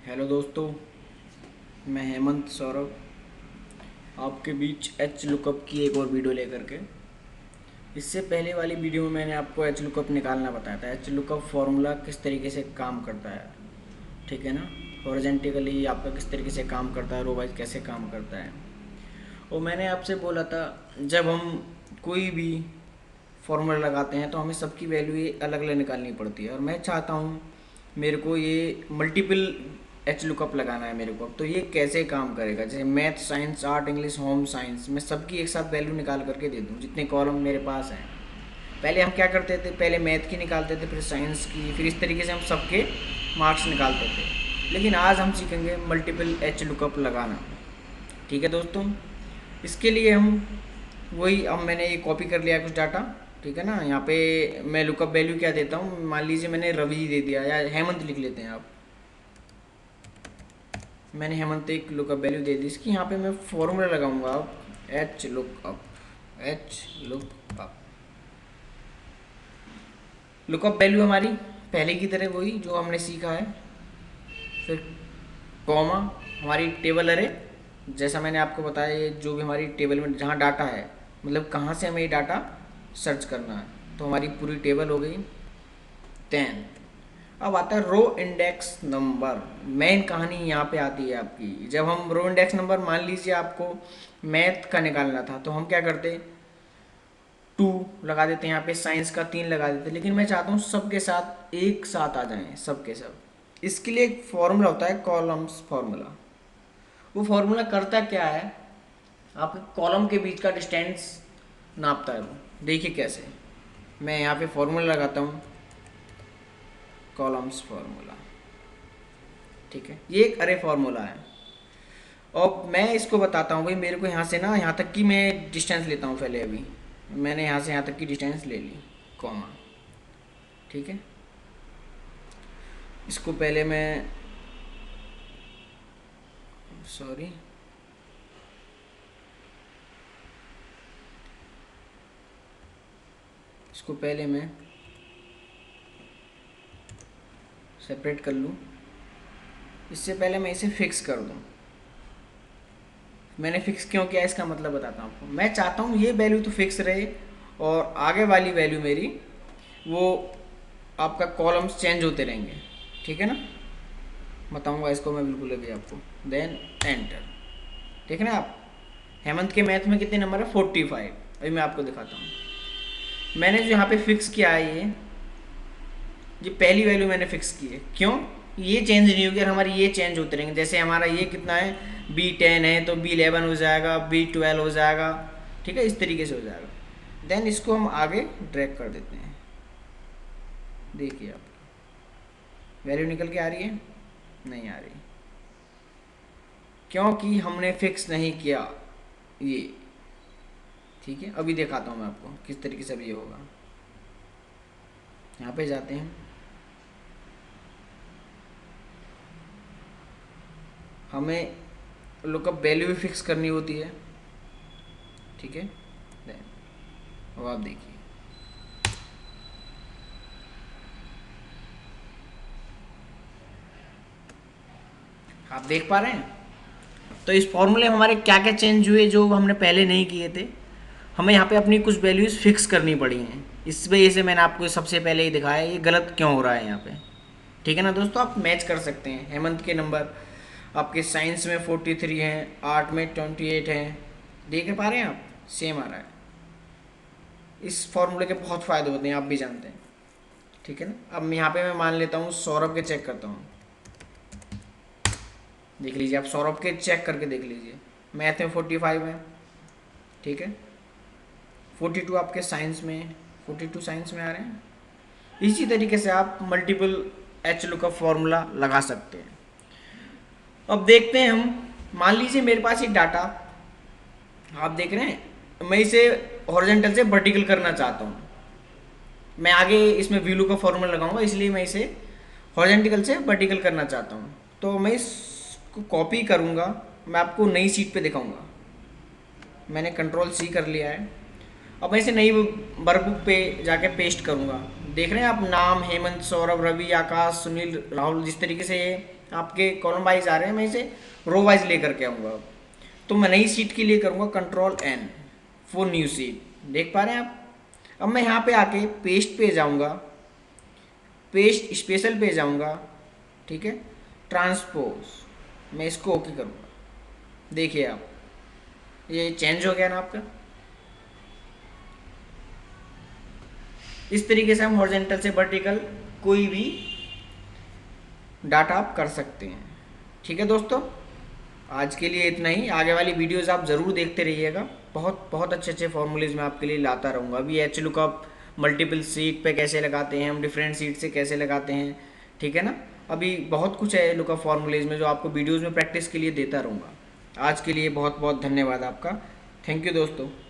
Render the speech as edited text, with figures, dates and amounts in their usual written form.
Hello दोस्तों, मैं हेमंत सौरभ आपके बीच एच लुकअप की एक और वीडियो लेकर के। इससे पहले वाली वीडियो में मैंने आपको एच लुकअप निकालना बताया था। एच लुकअप फार्मूला किस तरीके से काम करता है, ठीक है ना। हॉरिजॉन्टली आपका किस तरीके से काम करता है, रो वाइज कैसे काम करता है। और मैंने आपसे बोला था, जब हम कोई भी फॉर्मूला लगाते हैं तो हमें सबकी वैल्यू अलग अलग निकालनी पड़ती है। और मैं चाहता हूँ मेरे को ये मल्टीपल एच लुकअप लगाना है मेरे को। तो ये कैसे काम करेगा, जैसे math, science, art, English, home science, मैं सबकी एक साथ वैल्यू निकाल करके दे दूँ जितने कॉलम मेरे पास हैं। पहले हम क्या करते थे, पहले मैथ की निकालते थे, फिर साइंस की, फिर इस तरीके से हम सबके मार्क्स निकालते थे। लेकिन आज हम सीखेंगे मल्टीपल एच लुकअप लगाना, ठीक है दोस्तों। इसके लिए हम वही, अब मैंने ये कॉपी कर लिया कुछ डाटा, ठीक है ना। यहाँ पे मैं लुकअप वैल्यू क्या देता हूँ, मान लीजिए मैंने रवि दे दिया या हेमंत लिख लेते हैं आप। मैंने हेमंत एक लुकअप वैल्यू दे दी इसकी। यहाँ पे मैं फॉर्मूला लगाऊंगा अब, H lookup. H lookup lookup value हमारी पहले की तरह वही जो हमने सीखा है। फिर कॉमा, हमारी टेबल अरे, जैसा मैंने आपको बताया, ये जो भी हमारी टेबल में जहाँ डाटा है, मतलब कहाँ से हमें ये डाटा सर्च करना है, तो हमारी पूरी टेबल हो गई 10। अब आता है रो इंडेक्स नंबर। मेन कहानी यहाँ पे आती है आपकी। जब हम रो इंडेक्स नंबर, मान लीजिए आपको मैथ का निकालना था, तो हम क्या करते, 2 लगा देते हैं यहाँ पे, साइंस का 3 लगा देते। लेकिन मैं चाहता हूँ सबके साथ एक साथ आ जाएं, सबके सब। इसके लिए एक फॉर्मूला होता है, कॉलम्स फॉर्मूला। वो फॉर्मूला करता क्या है, आपके कॉलम के बीच का डिस्टेंस नापता है वो। देखिए कैसे, मैं यहाँ पे फॉर्मूला लगाता हूँ, कॉलम्स फॉर्मूला, ठीक है। ये एक अरे फॉर्मूला है। और मैं इसको बताता हूँ भाई, मेरे को यहाँ से ना यहाँ तक की मैं डिस्टेंस लेता हूँ। पहले अभी मैंने यहाँ से यहाँ तक की डिस्टेंस ले ली, कॉमा, ठीक है। इसको पहले मैं, सॉरी, इसको पहले मैं सेपरेट कर लूँ। इससे पहले मैं इसे फिक्स कर दूँ। मैंने फिक्स क्यों किया, इसका मतलब बताता हूँ आपको। मैं चाहता हूँ ये वैल्यू तो फिक्स रहे, और आगे वाली वैल्यू मेरी वो आपका कॉलम्स चेंज होते रहेंगे, ठीक है ना। बताऊँगा इसको मैं बिल्कुल अभी आपको। देन एंटर, ठीक है ना। आप हेमंत के मैथ में कितने नंबर है, 45। अभी मैं आपको दिखाता हूँ। मैंने जो यहाँ पे फिक्स किया है, ये पहली वैल्यू मैंने फिक्स की है। क्यों, ये चेंज नहीं होगी, और हमारी ये चेंज होते रहेंगे। जैसे हमारा ये कितना है, B10 है तो B11 हो जाएगा, B12 हो जाएगा, ठीक है, इस तरीके से हो जाएगा। देन इसको हम आगे ड्रैग कर देते हैं। देखिए आप, वैल्यू निकल के आ रही है, नहीं आ रही, क्योंकि हमने फिक्स नहीं किया ये, ठीक है। अभी दिखाता हूँ मैं आपको किस तरीके से अभी ये होगा। यहाँ पे जाते हैं, हमें लुकअप वैल्यू भी फिक्स करनी होती है, ठीक है। अब आप देखिए, आप देख पा रहे हैं। तो इस फॉर्मूले में हमारे क्या क्या चेंज हुए जो हमने पहले नहीं किए थे। हमें यहाँ पे अपनी कुछ वैल्यूज़ फिक्स करनी पड़ी हैं। इस वजह से मैंने आपको सबसे पहले ही दिखाया ये गलत क्यों हो रहा है यहाँ पे, ठीक है ना दोस्तों। आप मैच कर सकते हैं। हेमंत के नंबर आपके साइंस में 43 हैं, आर्ट में 28 हैं, देख पा रहे हैं आप, सेम आ रहा है। इस फॉर्मूले के बहुत फ़ायदे होते हैं, आप भी जानते हैं, ठीक है ना। अब यहाँ पे मैं मान लेता हूँ सौरभ के, चेक करता हूँ। देख लीजिए आप, सौरभ के चेक करके देख लीजिए। मैथ में 45 है, ठीक है। 42 आपके साइंस में, 42 साइंस में आ रहे हैं। इसी तरीके से आप मल्टीपल एच लुकअप फॉर्मूला लगा सकते हैं। अब देखते हैं हम, मान लीजिए मेरे पास एक डाटा आप देख रहे हैं, मैं इसे हॉरिजॉन्टल से वर्टिकल करना चाहता हूँ। मैं आगे इसमें वी लुकअप फॉर्मूला लगाऊंगा, इसलिए मैं इसे हॉरिजॉन्टल से वर्टिकल करना चाहता हूँ। तो मैं इसको कॉपी करूँगा, मैं आपको नई शीट पे दिखाऊंगा। मैंने Ctrl+C कर लिया है। अब मैं इसे नई वर्कबुक पे जाके पेस्ट करूँगा। देख रहे हैं आप, नाम हेमंत, सौरभ, रवि, आकाश, सुनील, राहुल, जिस तरीके से ये आपके कॉलम वाइज आ रहे हैं, मैं इसे रो वाइज लेकर के आऊँगा। तो मैं नई सीट के लिए करूँगा Ctrl+N फॉर न्यू सीट, देख पा रहे हैं आप। अब मैं यहाँ पे आके पेस्ट पे जाऊँगा, पेस्ट स्पेशल पे जाऊँगा, ठीक है, ट्रांसपोज, मैं इसको ओके करूँगा। देखिए आप, ये चेंज हो गया ना आपका। इस तरीके से हम हॉरिजॉन्टल से वर्टिकल कोई भी डाटा आप कर सकते हैं। ठीक है दोस्तों, आज के लिए इतना ही। आगे वाली वीडियोस आप ज़रूर देखते रहिएगा, बहुत बहुत अच्छे अच्छे फॉर्मूलेज मैं आपके लिए लाता रहूँगा। अभी एच लुकअप मल्टीपल सीट पे कैसे लगाते हैं हम, डिफरेंट सीट से कैसे लगाते हैं, ठीक है ना। अभी बहुत कुछ है लुकअप फॉर्मूलेज में जो आपको वीडियोज़ में प्रैक्टिस के लिए देता रहूँगा। आज के लिए बहुत बहुत धन्यवाद आपका। थैंक यू दोस्तों।